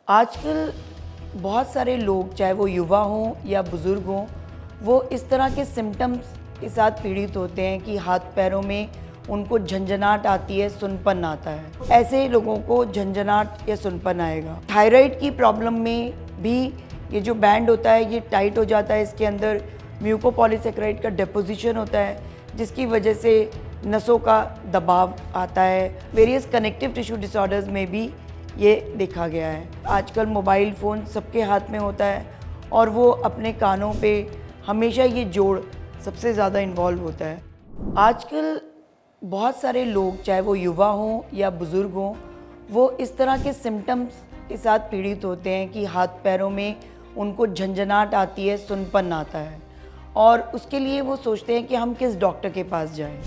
आजकल बहुत सारे लोग, चाहे वो युवा हों या बुज़ुर्ग हों, वो इस तरह के सिम्टम्स के साथ पीड़ित होते हैं कि हाथ पैरों में उनको झंझनाहट आती है, सुनपन आता है। ऐसे लोगों को झंझनाहट या सुनपन आएगा। थायराइड की प्रॉब्लम में भी ये जो बैंड होता है ये टाइट हो जाता है, इसके अंदर म्यूकोपॉलीसेकेराइड का डिपोजिशन होता है, जिसकी वजह से नसों का दबाव आता है। वेरियस कनेक्टिव टिश्यू डिसऑर्डर्स में भी ये देखा गया है। आजकल मोबाइल फ़ोन सबके हाथ में होता है और वो अपने कानों पे हमेशा ये जोड़ सबसे ज़्यादा इन्वॉल्व होता है। आजकल बहुत सारे लोग, चाहे वो युवा हों या बुज़ुर्ग हों, वो इस तरह के सिम्टम्स के साथ पीड़ित होते हैं कि हाथ पैरों में उनको झंझनाहट आती है, सुनपन आता है और उसके लिए वो सोचते हैं कि हम किस डॉक्टर के पास जाएं।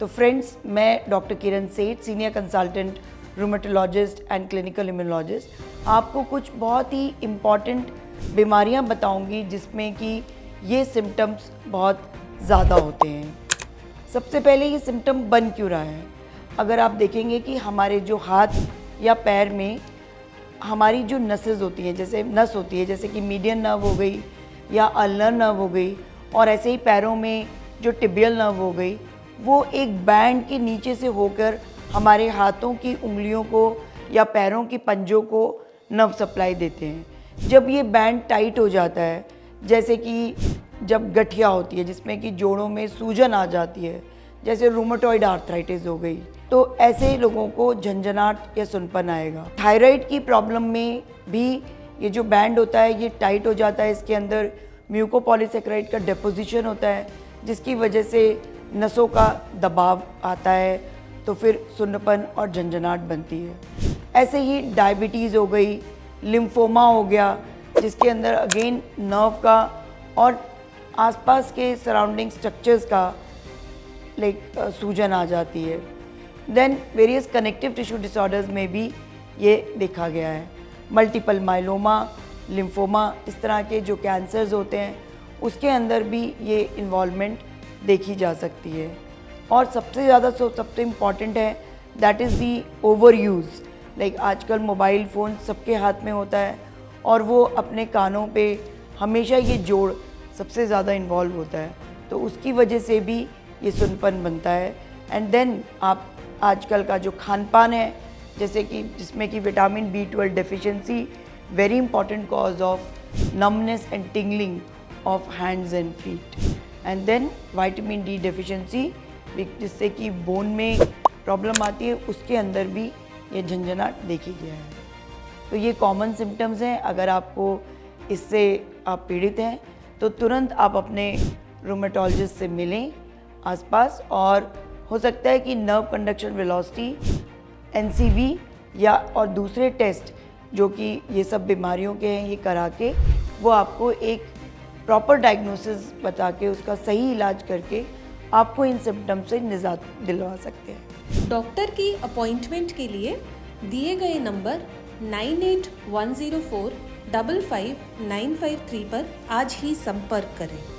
तो फ्रेंड्स, मैं डॉक्टर किरण सेठ, senior consultant rheumatologist and clinical immunologist, आपको कुछ बहुत ही इम्पॉर्टेंट बीमारियां बताऊंगी जिसमें कि ये सिम्टम्स बहुत ज़्यादा होते हैं। सबसे पहले ये सिम्टम बन क्यों रहा है? अगर आप देखेंगे कि हमारे जो हाथ या पैर में हमारी जो नसें होती हैं, जैसे कि मीडियन नर्व हो गई या अल्नर नर्व हो गई, और ऐसे ही पैरों में जो टिबियल नर्व हो गई, वो एक बैंड के नीचे से होकर हमारे हाथों की उंगलियों को या पैरों की पंजों को नर्व सप्लाई देते हैं। जब ये बैंड टाइट हो जाता है, जैसे कि जब गठिया होती है जिसमें कि जोड़ों में सूजन आ जाती है, जैसे रूमेटॉइड आर्थराइटिस हो गई, तो ऐसे लोगों को झंझनाहट या सुनपन आएगा। थायराइड की प्रॉब्लम में भी ये जो बैंड होता है ये टाइट हो जाता है, इसके अंदर म्यूकोपॉलीसेकेराइड का डिपोजिशन होता है, जिसकी वजह से नसों का दबाव आता है, तो फिर सुन्नपन और झंझनाहट बनती है। ऐसे ही डायबिटीज़ हो गई, लिम्फोमा हो गया, जिसके अंदर अगेन नर्व का और आसपास के सराउंडिंग स्ट्रक्चर्स का सूजन आ जाती है। Then various connective tissue disorders में भी ये देखा गया है। मल्टीपल माइलोमा, लिम्फोमा, इस तरह के जो कैंसर्स होते हैं उसके अंदर भी ये इन्वॉल्वमेंट देखी जा सकती है। और सबसे ज़्यादा सबसे इम्पॉर्टेंट है that is the over use. आजकल मोबाइल फ़ोन सबके हाथ में होता है और वो अपने कानों पे हमेशा ये जोड़ सबसे ज़्यादा इन्वॉल्व होता है, तो उसकी वजह से भी ये सुनपन बनता है। एंड देन आप आजकल का जो खान पान है, जैसे कि जिसमें कि vitamin B12 deficiency very important cause of numbness and tingling of hands and feet, and then vitamin D deficiency जिससे कि बोन में प्रॉब्लम आती है, उसके अंदर भी ये झंझनाहट देखी गया है। तो ये कॉमन सिम्टम्स हैं। अगर आपको इससे आप पीड़ित हैं तो तुरंत आप अपने रूमेटोलॉजिस्ट से मिलें आसपास, और हो सकता है कि नर्व कंडक्शन वेलोसिटी, NCV या और दूसरे टेस्ट जो कि ये सब बीमारियों के हैं, ये करा के वो आपको एक प्रॉपर डायग्नोसिस बता के उसका सही इलाज करके आपको इन सिम्टम से निजात दिलवा सकते हैं। डॉक्टर की अपॉइंटमेंट के लिए दिए गए नंबर 9810455953 पर आज ही संपर्क करें।